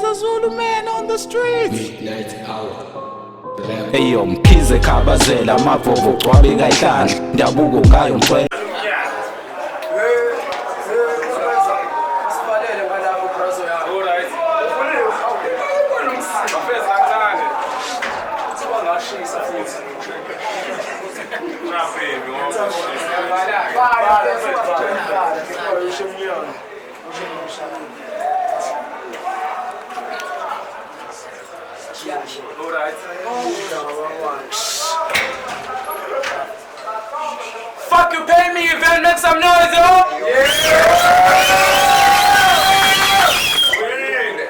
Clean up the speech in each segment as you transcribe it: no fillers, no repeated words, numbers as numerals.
There's a Zulu man on the streets. Midnight hour. Eyo mkhize khabazela amavovo gcwabe kayihlandla ndabuko ngayo mfwe Fuck you, pay me, you better make some noise, yo!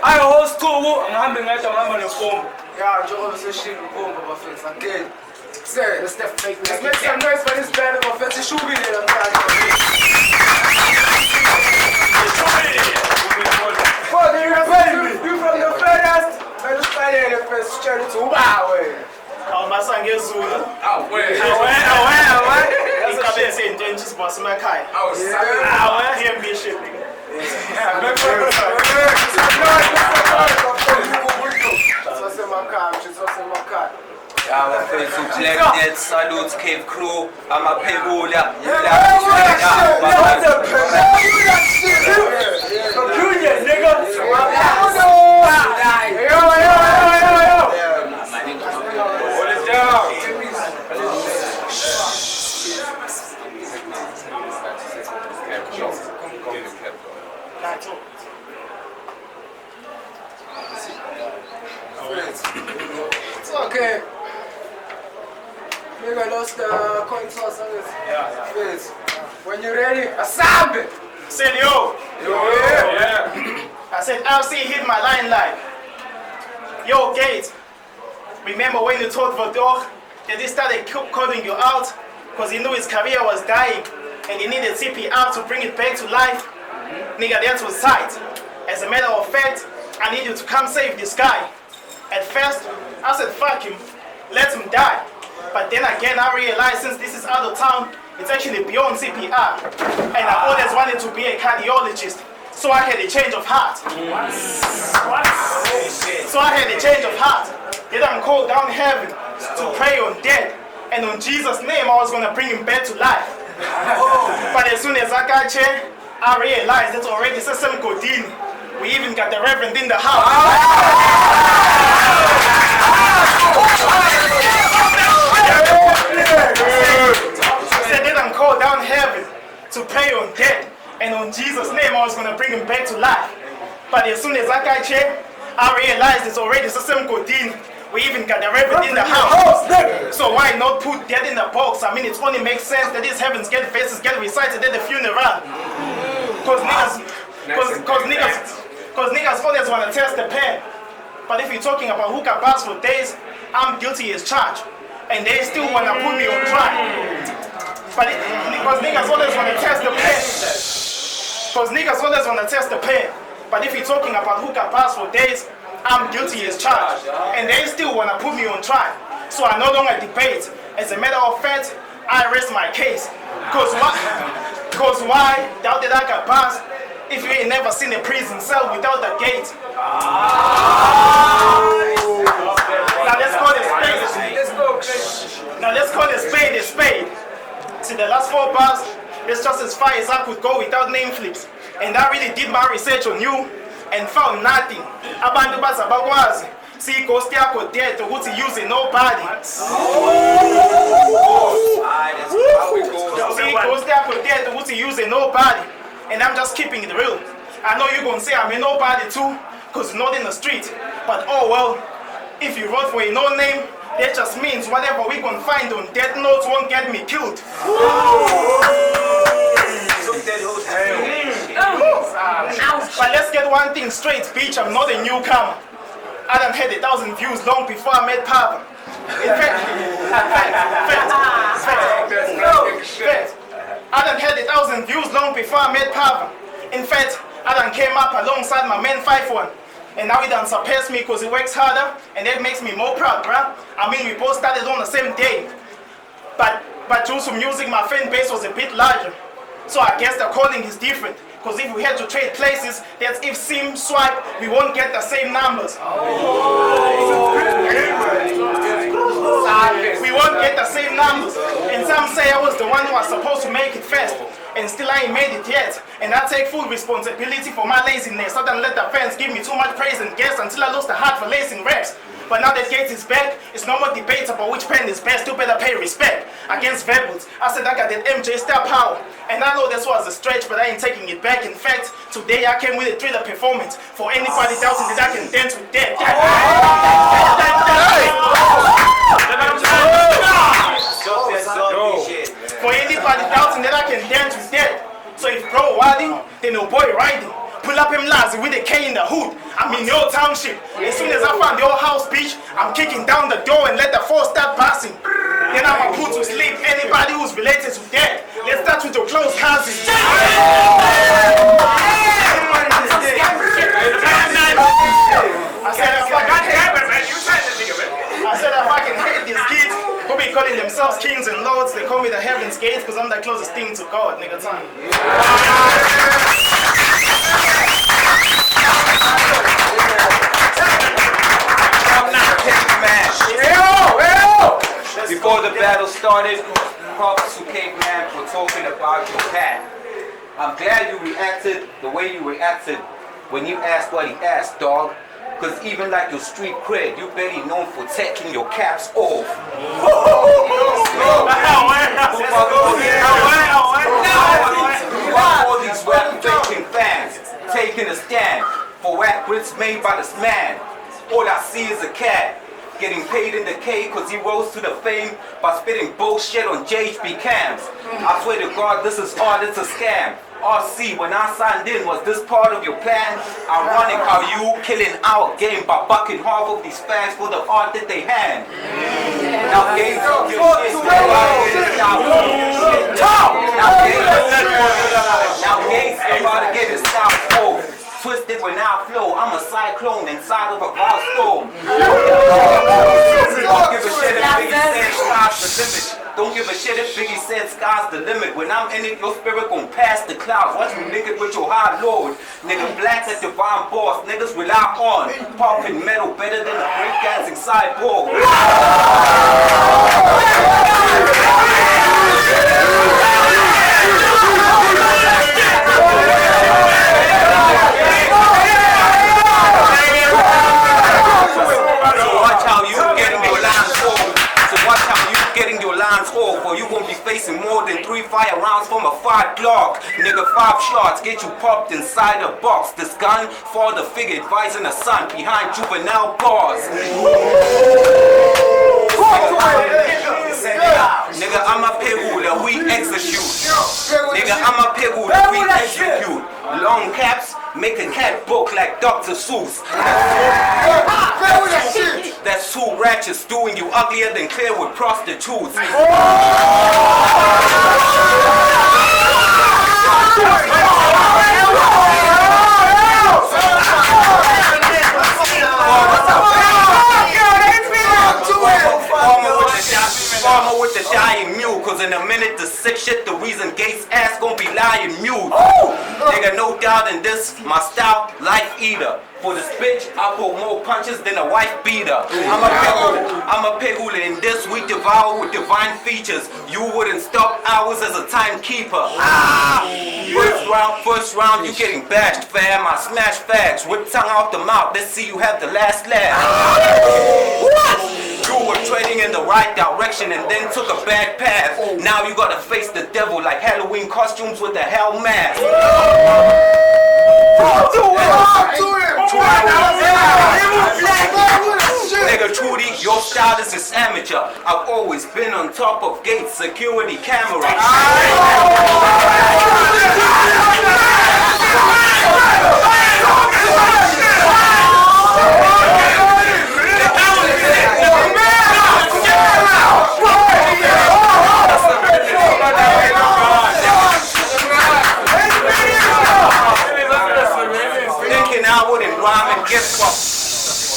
I host school, I'm having a Fupm. Yeah, Joe was a shit with Pumba, my friends. Again, say, let's make some noise for this band of offensive shooting. You from the furthest, and the Spaniard, the first charity to wow. My son gets Zulu. Oh, wait. That's what I'm saying. Just boss my car. Oh, sorry. Him be shipping. I'm a friend to Blaq, Dead, Salute, Cave Crew. I'm a payroll. It's okay. Maybe I lost the coin toss on this. Yeah. When you're ready, assemble. Said yo. Yeah. I said LC hit my line. Yo, Gate. Remember when you told Vador that he started calling you out because he knew his career was dying and he needed CPR to bring it back to life? Nigga, that was tight. As a matter of fact, I need you to come save this guy. At first, I said fuck him, let him die. But then again, I realized since this is out of town, it's actually beyond CPR. And I always wanted to be a cardiologist. So I had a change of heart. So I had a change of heart. Then I'm called down heaven to pray on death. And on Jesus' name, I was going to bring him back to life. But as soon as I got here, I realized it's already Sesame Godin. We even got the Reverend in the house. Said that I'm called down heaven to pray on death. And on Jesus' name, I was going to bring him back to life. But as soon as I got here, I realized it's already Sesame Godin. We even got the Reverend in the house. So why not put that in the box? I mean, it only makes sense that these heavens get verses get recited at the funeral. Because niggas always want to test the pen. But if you're talking about hookah bars for days, I'm guilty as charged. And they still want to put me on trial. But because niggas always want to test the pen. But if you're talking about hookah bars for days, I'm guilty as charged. And they still want to put me on trial. So I no longer debate. As a matter of fact, I rest my case. Because why? Doubt that I can pass if you ain't never seen a prison cell without a gate. Now let's call it spade. Now let's call it spade a spade. See, the last 4 bars, it's just as far as I could go without name flips. And I really did my research on you and found nothing. Abantu bazabakwazi. See, ghost yakho dead ukuthi use nobody. See, ghost yakho dead ukuthi use nobody. And I'm just keeping it real. I know you're gonna say I'm a nobody too, cause not in the street. But oh well, if you wrote for a no name, that just means whatever we can find on death notes won't get me killed. But let's get one thing straight, bitch, I'm not a newcomer. I done had 1,000 views long before I met Pumba. In fact, I done had 1,000 views long before I met Pumba. In fact, I done came up alongside my man 5-1. And now he done surpassed me because he works harder, and that makes me more proud, bruh. I mean, we both started on the same day. But due to music, my fan base was a bit larger. So I guess the calling is different. Because if we had to trade places, that's if sim swipe, we won't get the same numbers. We won't get the same numbers. And some say I was the one who was supposed to make it first, and still I ain't made it yet. And I take full responsibility for my laziness. I don't let the fans give me too much praise and guess until I lost the heart for lacing reps. But now that Gates is back, it's no more debate about which pen is best. You better pay respect against verbals. I said I got that MJ star power, and I know this was a stretch, but I ain't taking it back. In fact, today I came with a thriller performance. For anybody doubting that I can dance with death. For anybody doubting that I can dance with death. So if bro riding, then no boy riding. Pull up him lazy with a K in the hood. I'm in your township. As soon as I find your house, bitch, I'm kicking down the door and let the force start passing. Then I'ma put to sleep anybody who's related to death. Let's start with your close cousins. I said if I can hate these kids who be calling themselves kings and lords, they call me the heaven's gates because I'm the closest thing to God, nigga. Time. Before the battle started, props to Caveman for talking about your cat. I'm glad you reacted the way you reacted when you asked what he asked, dog. Cause even like your street cred, you barely known for taking your caps off. All these rap faking fans taking a stand for rap bricks made by this man. All I see is a cat getting paid in the K cause he rose to the fame by spitting bullshit on JHB cams. I swear to God, this is art, it's a scam. RC, when I signed in, was this part of your plan? Ironic how you killing our game by bucking half of these fans for the art that they hand. Now games about to get his style full. Twisted when I flow, I'm a cyclone inside of a wild storm. Don't give a shit if Biggie said sky's the limit. Don't give a shit if Biggie said sky's the limit. When I'm in it, your spirit gon' pass the clouds. Watch me nigga with your high lord. Nigga Blaq that divine boss, niggas rely on. Popping metal better than a breakdancing cyborg. Or you gon' be facing more than 3 fire rounds from a 5 Glock. Nigga, 5 shots get you popped inside a box. This gun, father figure advising a son behind juvenile bars. Nigga, I'm a pegula, we execute. Nigga, I'm a pegula, we execute. Long caps make a cat book like Dr. Seuss. That's 2 ratchets doing you uglier than clear with prostitutes. Farmer with the dying mule, cause in a minute the sick shit, the reason Gates ass gon' be lying mute. Nigga, no doubt in this, my style, life eater. For this bitch, I pull more punches than a wife beater. I'm a pegula. In this we devour with divine features. You wouldn't stop hours as a timekeeper. First round, you getting bashed, fam. I smash fags, whip tongue out the mouth. Let's see you have the last laugh. You were treading in the right direction and then took a bad path. Now you gotta face the devil like Halloween costumes with a hell mask. Nigga, Trudy, your style is just amateur. I've always been on top of Gates security cameras.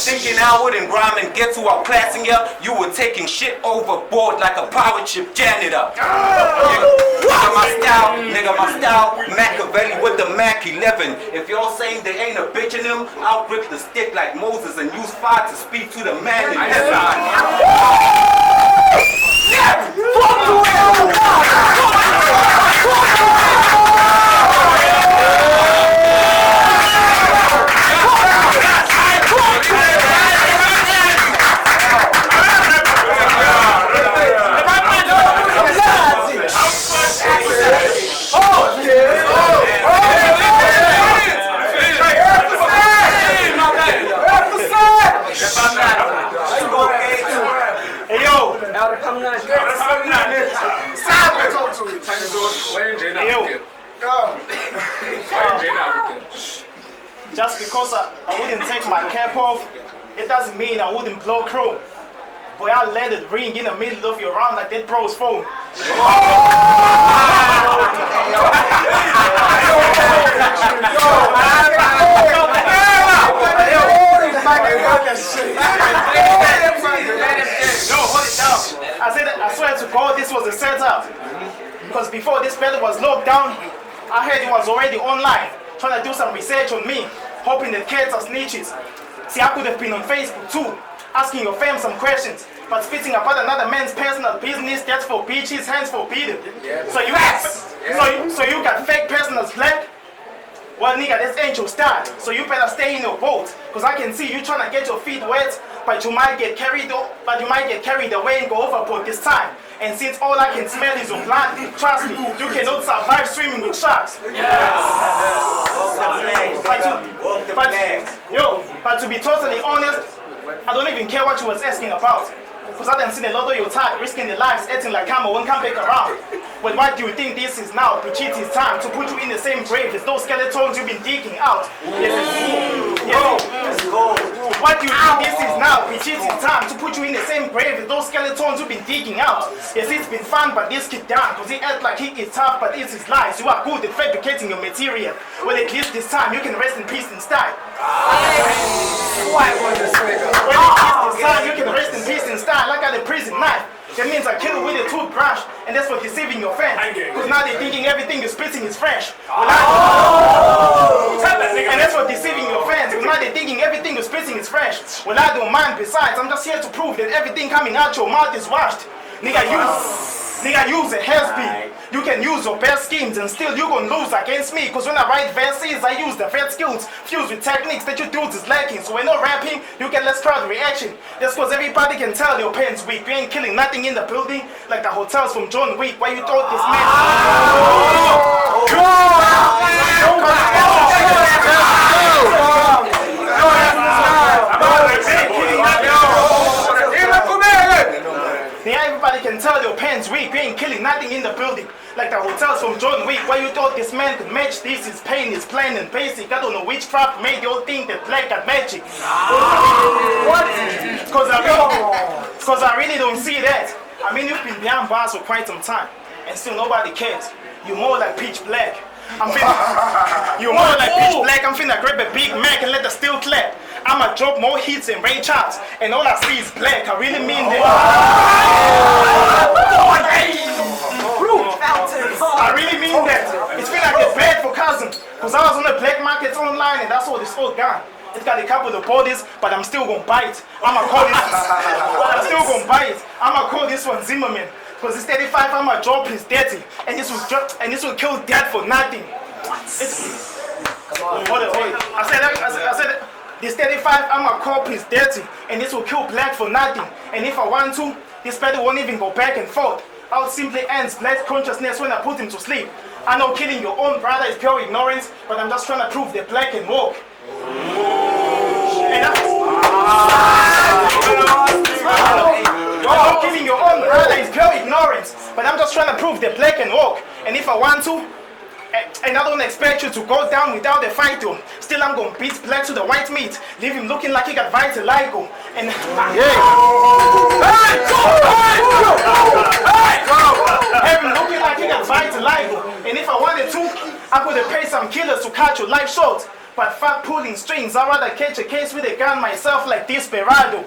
Thinking I wouldn't rhyme and get to outclassing ya, you were taking shit overboard like a pirate ship janitor. Nigga, my style, Machiavelli with the Mac 11. If y'all saying there ain't a bitch in him, I'll grip the stick like Moses and use fire to speak to the man in his Just because I wouldn't take my cap off, it doesn't mean I wouldn't blow crow. Boy, I'll let it ring in the middle of your round like that bro's phone. I swear to God, this was a setup. Because before this battle was locked down, I heard it was already online, trying to do some research on me, hoping that cats are snitches. See, I could have been on Facebook too, asking your fam some questions, but spitting about another man's personal business, that's for bitches, hands forbidden. So you got fake personals, Blaq? Well, nigga, that's Angel style, so you better stay in your boat, because I can see you trying to get your feet wet, but you might get carried away and go overboard this time. And since all I can smell is your blood, trust me, you cannot survive swimming with sharks. But to be totally honest, I don't even care what you was asking about. Because I done seen a lot of your time risking their lives, acting like karma won't come back around. But what do you think this is now? Bitch, it is time to put you in the same grave as those skeletons you've been digging out. What do you think this is now? Bitch, it is time to put you in the same grave as those skeletons you've been digging out. Yes, it's been fun, but this kid down, because he acts like he is tough, but it's his lies. You are good at fabricating your material. Well, at least this time you can rest in peace and style. Well, at least this time you can rest in peace and style. Like at the prison knife. That means I kill with a toothbrush, and that's for deceiving your fans. Because now they're thinking everything you're spitting is fresh. And that's for deceiving your fans. Because now they're thinking everything you're spitting is fresh. Well, I don't mind. Besides, I'm just here to prove that everything coming out your mouth is washed. Nigga, use a hairspin. You can use your best schemes and still you gon' lose against me. Cause when I write verses, I use the vet skills fused with techniques that you dudes is lacking. So when you're rapping, you get less crowd reaction. That's cause everybody can tell your pen's weak. You ain't killing nothing in the building like the hotels from John Wick. Why you thought this man? Yeah, everybody can tell your pen's weak. You ain't killing nothing in the building like the hotels from John Wick. Why you thought this man could match this? His pain is plain and basic. I don't know which craft made you all think that Blaq got magic. What? Cause I really don't see that. I mean, you've been behind bars for quite some time and still nobody cares. You're more like Pitch Blaq. You're more like Pitch Blaq. I'm finna grab a Big Mac and let the steel clap. I'ma drop more hits than Ray Charles, and all I see is Blaq. I really mean that. I really mean that. It's been like a bad for cousin, cause I was on the black markets online and that's all this old gun. It's got a couple of bodies, but I'm still gonna buy it. I'ma call this one Zimmerman. Cause this 35 I'ma drop is dirty, and this will kill dad for nothing. Hold it. I said this 35 I'ma cop is dirty, and this will kill Blaq for nothing. And if I want to, this battle won't even go back and forth. I'll simply end Blaq's consciousness when I put him to sleep. I know killing your own brother is pure ignorance, but I'm just trying to prove that Blaq can walk. And I know killing your own brother is pure ignorance, but I'm just trying to prove that Blaq can walk. And if I want to, and I don't expect you to go down without a fight though. Still I'm gonna beat Blaq to the white meat, leave him looking like he got vitiligo. And have him looking like he got vitiligo. And if I wanted to, I could have paid some killers to cut your life short. But fuck pulling strings, I'd rather catch a case with a gun myself like Desperado.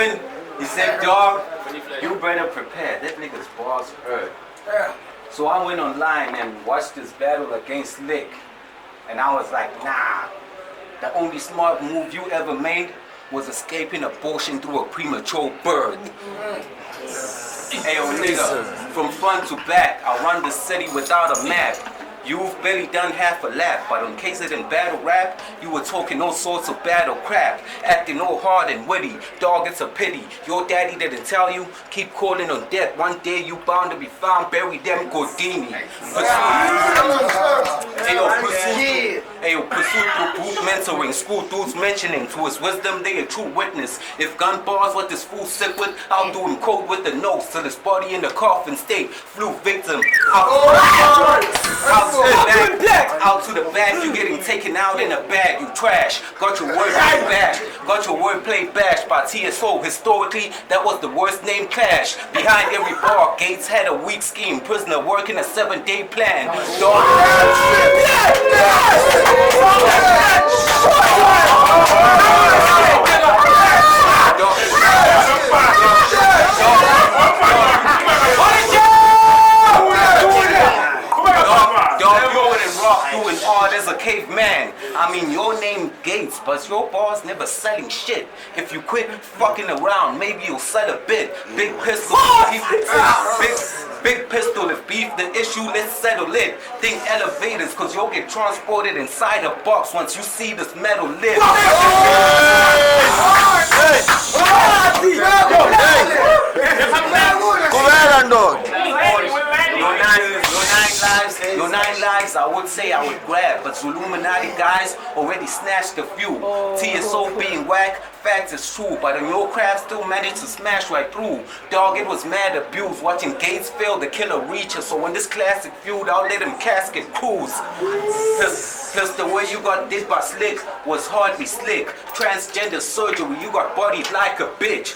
win. He said, dog, you better prepare. That nigga's balls hurt. So I went online and watched this battle against Lick. And I was like, nah. The only smart move you ever made was escaping abortion through a premature birth. Hey, yo, nigga, from front to back, I run the city without a map. You've barely done half a lap, but in case it in battle rap, you were talking all sorts of battle crap, acting all hard and witty. Dog, it's a pity. Your daddy didn't tell you. Keep calling on death. One day you bound to be found. Bury them Godini. Pursuit through group mentoring. School dudes mentioning to his wisdom they a true witness. If gun bars what this fool sick with, I'll do him cold with the nose till his body in the coffin state. Flu victim. Out to the back, you getting taken out in a bag, you trash. Got your wordplay bash. Got your wordplay bashed by TSO. Historically, that was the worst name clash. Behind every bar, Gates had a weak scheme. Prisoner working a 7-day plan. Doing hard as a caveman. I mean, your name Gates, but your bars never selling shit. If you quit fucking around, maybe you'll sell a bit. Big pistol, big pistol. If beef the issue, let's settle it. Think elevators, cause you'll get transported inside a box once you see this metal lid. Your nine lives, I would say I would grab, but Illuminati guys already snatched a few. TSO being whack, facts is true, but in your craft still managed to smash right through. Dog, it was mad abuse, watching Gates fail to kill a reacher, so when this classic feud, I'll let him casket cruise. Plus the way you got did by Slick was hardly slick. Transgender surgery, you got bodied like a bitch.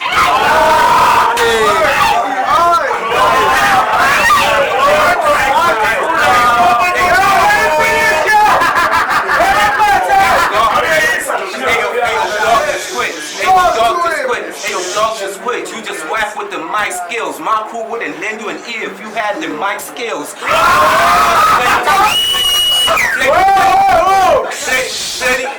Dog, just quit. You just whack with the mic skills. My crew wouldn't lend you an ear if you had the mic skills.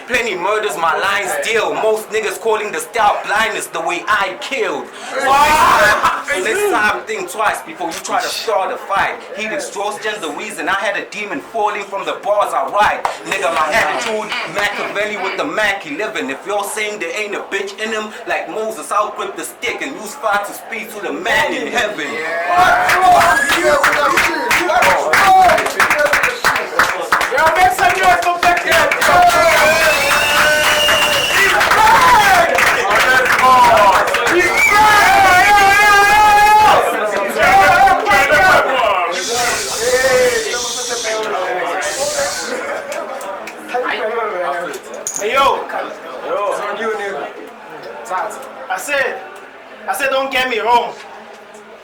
Plenty murders, my lines deal. Most niggas calling the style blindness the way I killed. So next time think twice before you try to start a fight. Heat exhaustion, the reason I had a demon falling from the bars I write. Nigga, my attitude, Machiavelli with the Mac 11. If you're saying there ain't a bitch in him, like Moses, I'll grip the stick and use fire to speak to the man in heaven. Yo, make some noise for Blaq. Hey yo, I said, don't get me wrong.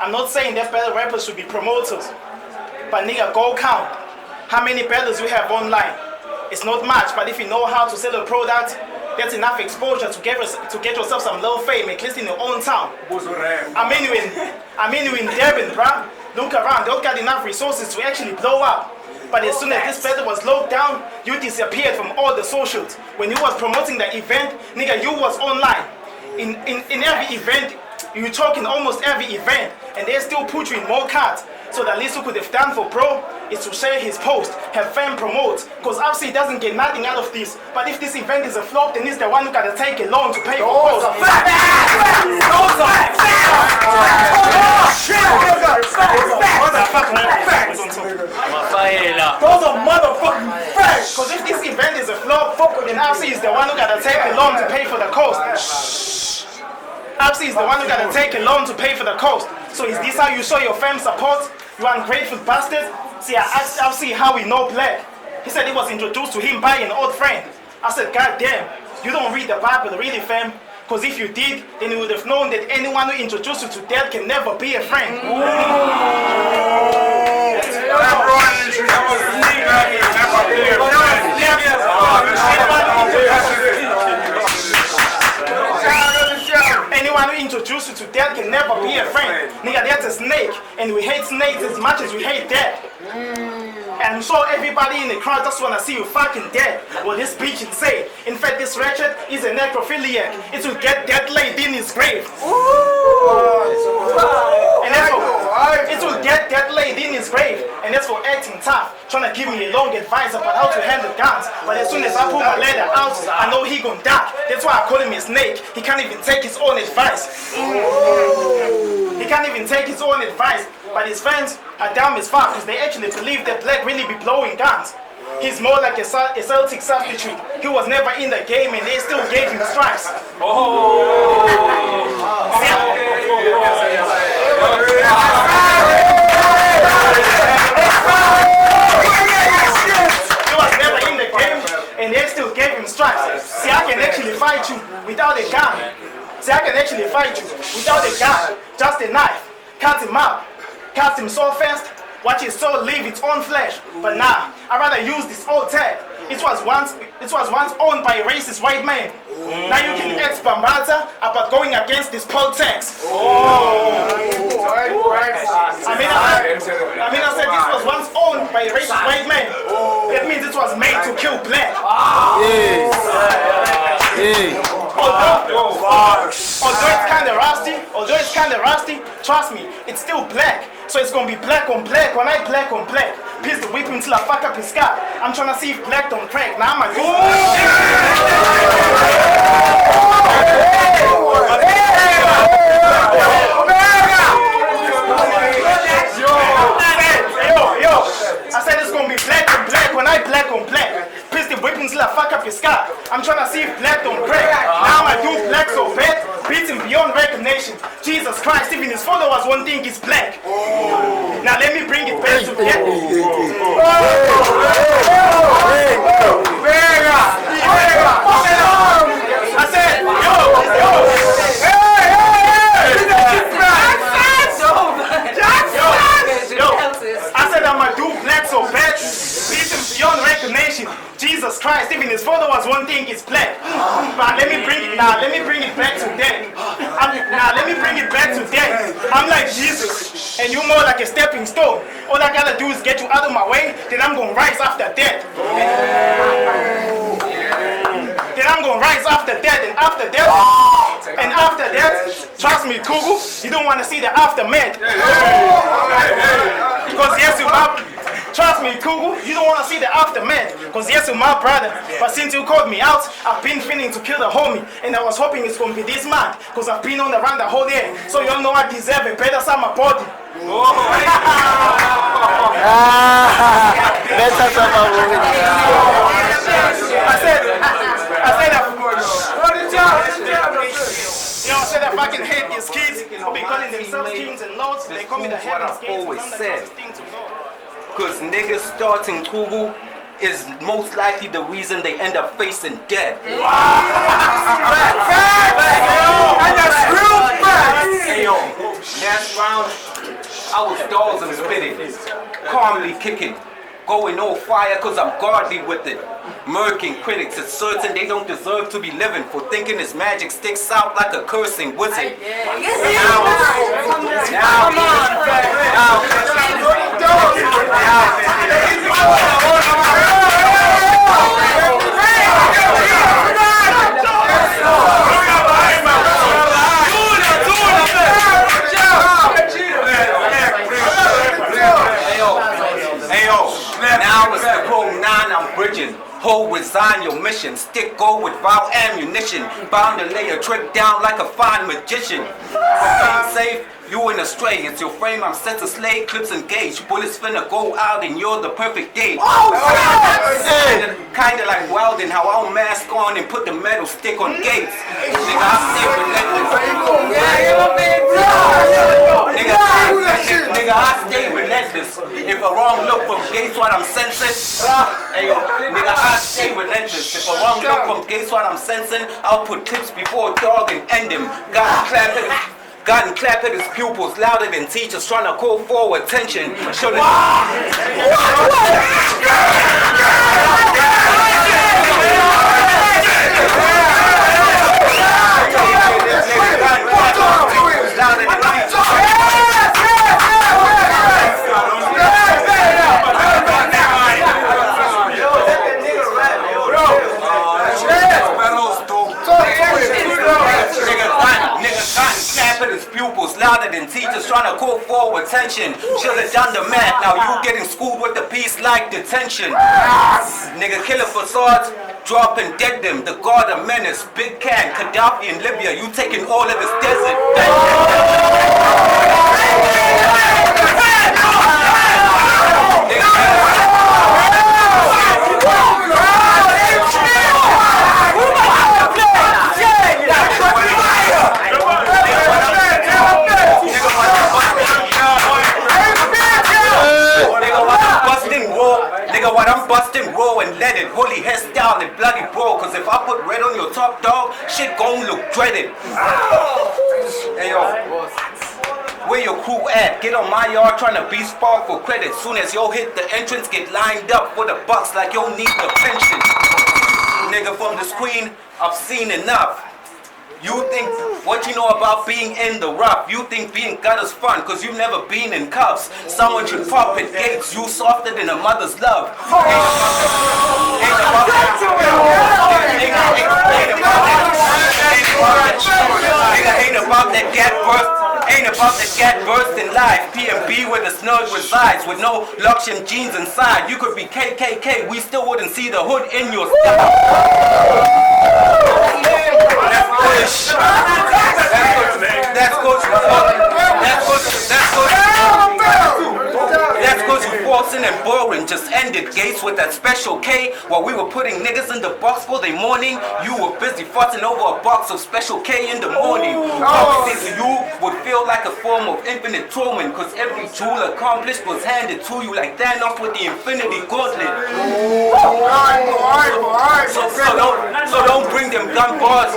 I'm not saying that battle rappers should be promoters, but nigga, go count how many battles you have online. It's not much, but if you know how to sell a product, that's enough exposure to get yourself some low fame, at least in your own town. I mean you in Durban, bruh. Look around, they don't got enough resources to actually blow up. But as soon as this battle was locked down, you disappeared from all the socials. When you was promoting the event, nigga, you was online. In every event, you talk in almost every event, and they still put you in more cards. So the least you could have done for bro is to share his post, have fame promote, because obviously he doesn't get nothing out of this. But if this event is a flop, then he's the one who gotta take a loan to pay for post. Those are motherfucking facts. Because if this event is a flop, then obviously he's the one who gotta take a loan to pay for the cost. Obviously he's the one who gotta take a loan to pay for the cost. So is this how you show your fam support? You ungrateful bastard? See, I asked obviously how we know Blaq. He said he was introduced to him by an old friend. I said, God damn, you don't read the Bible really, fam. Because if you did, then you would have known that anyone who introduced you to death can never be a friend. Anyone who introduced death can never be a friend. Nigga, that's a snake, and we hate snakes as much as we hate death. And I'm sure everybody in the crowd just wanna see you fucking dead. Well, this bitch insane. In fact, this wretched is a necrophiliac. It will get dead laid in his grave. And that's for, it will get dead laid in his grave. And that's for acting tough, trying to give me a long advice about how to handle guns. But as soon as I pull my leather out, I know he gon' die. That's why I call him a snake. He can't even take his own advice. He can't even take his own advice. But his fans are dumb as fuck because they actually believe that Blaq really be blowing guns. He's more like a Celtic substitute. He was never in the game and they still gave him stripes. He was never in the game and they still gave him stripes. See, I can actually fight you without a gun. See, I can actually fight you without a gun. Just a knife. Cut him up. Cut him so fast, watch his soul leave its own flesh. But nah, I'd rather use this old tag. It was once owned by a racist white man. Now you can ex Bambata about going against this poll tax. I said this was once owned by a racist white man. That means it was made to kill Blaq. Although it's kinda rusty, trust me, it's still black. So it's gonna be black on black, when I black on black. Pistol whip him till I fuck up his scar. I'm trying to see if Blaq don't crack. Now I'm a I said it's gonna be black on black when I black on black. Pistol whip him till I fuck up his scar. I'm trying to see if Blaq don't crack. Now my dude Blaq so bad, beats him beyond recognition. Jesus Christ, even his followers won't think he's Blaq. Now let me bring it back to that. I said, I said I'm a dude Blaq so bad, beats him beyond recognition. Jesus Christ, even his followers won't think it's Blaq. But let me bring it back to that. Let me bring it back to that. I'm like Jesus, and you more like a stepping stone. All I gotta do is get you out of my way, then I'm gonna rise after that. Then I'm gonna rise after that, and after that, trust me, Chuku, you don't wanna see the aftermath. Because yes, trust me, Chuku, you don't want to see the aftermath. Because yes, you're my brother. But since you called me out, I've been feeling to kill the homie. And I was hoping it's going to be this month. Because I've been on the run the whole day. So you all know I deserve a better summer body. Better summer body. I said I fucking hate these kids who be calling themselves kings and lords. They call me the heaven's gates. Always said. Because niggas starting Chuku is most likely the reason they end up facing death. And that's real facts. Hey yo, last round, I was dolls and spitting, calmly kicking, going all fire cause I'm godly with it. Murking critics, it's certain they don't deserve to be living for thinking his magic sticks out like a cursing wizard. Now it's the road 9 I'm bridging. Ho, resign your mission. Stick go with vile ammunition. Bound to lay a trick down like a fine magician. Being safe, you in a stray. It's your frame I'm set to slay. Clips engaged. Bullets finna go out and you're the perfect gauge. Kinda like welding, how I'll mask on and put the metal stick on gates. Nigga, I stay relentless. Nigga, I stay relentless. If a wrong look from gates what I'm sensing. Hey yo, nigga, I stay relentless. If a wrong look from gates what I'm sensing, I'll put clips before a dog and end him. Gotten clap at his pupils louder than teachers trying to call for attention. Should've louder than teachers trying to call for attention. Should've done the math, now you getting schooled with the peace like detention. Nigga killing facades, drop and dead them. The god of menace, Big Can, Gaddafi in Libya, you taking all of this desert. Nigga, what I'm busting raw and let it holy hairstyle and bloody bro. Cause if I put red on your top dog, shit gon' look dreaded. Hey yo, where your crew at? Get on my yard trying to be spark for credit. Soon as yo hit the entrance, get lined up for the bucks like yo need the pension. Nigga from the screen, I've seen enough. You think what you know about being in the rough. You think being gutter's fun cause you've never been in cuffs. Someone should pop at gates, you softer than a mother's love. Ain't about that gat burst. Ain't about the gat burst in life. P&B where the snug resides with no Luxion jeans inside. You could be KKK, we still wouldn't see the hood in your style. That's cause you forcing and boring. Just ended gates with that special K. While we were putting niggas in the box for their morning, you were busy fussing over a box of special K in the morning. Talking to you would feel like a form of infinite torment, cause every jewel accomplished was handed to you like Thanos with the infinity gauntlet. So don't bring them gun bars.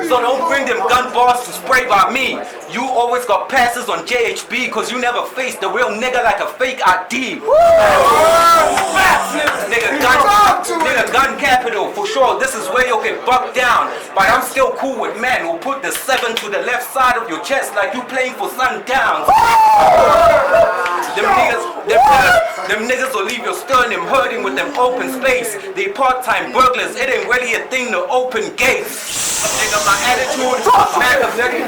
So don't bring them gun bars to spray by me. You always got passes on JHB cause you never faced the real nigga like a fake ID. Nigga gun capital for sure. This is where you'll get bucked down. But I'm still cool with men who put the 7 to the left side of your chest like you playing for Sundowns. Them niggas will leave your sternum hurting with them open space. They part-time burglars, it ain't really a thing to open gates. Nigga, my attitude, Machiavelli.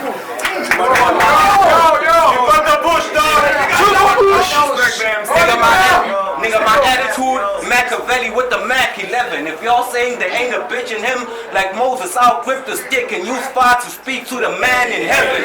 Nigga, my attitude, Machiavelli with the Mac 11. If y'all saying there ain't a bitch in him, like Moses, I'll grip the stick and use fire to speak to the man in heaven.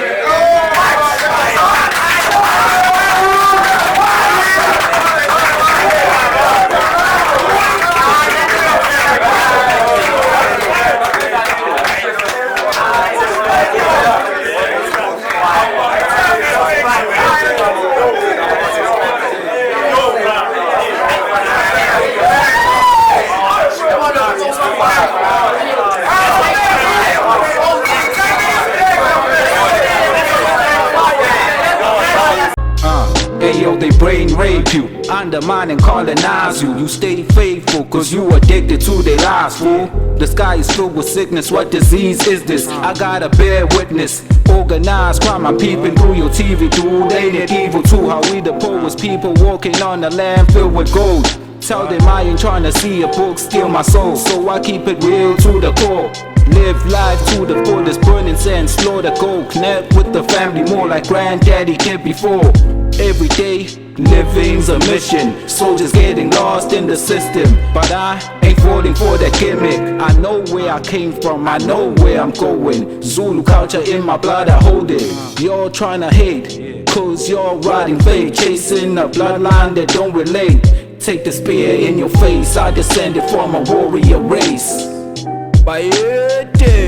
Ayo, they brain rape you, undermine and colonize you. You stay faithful cause you addicted to their lies, fool. The sky is filled with sickness, what disease is this? I gotta bear witness. Organized crime, I'm peeping through your TV, dude. Ain't it evil too? How we the poorest people walking on the land filled with gold. Tell them I ain't trying to see a book steal my soul, so I keep it real to the core. Live life to the fullest, burning sand, slaughter gold. Connect with the family more like granddaddy did before. Every day, living's a mission. Soldiers getting lost in the system, but I ain't falling for that gimmick. I know where I came from, I know where I'm going. Zulu culture in my blood, I hold it. You're trying to hate, cause you're riding fate, chasing a bloodline that don't relate. Take the spear in your face, I descended from a warrior race. But yeah.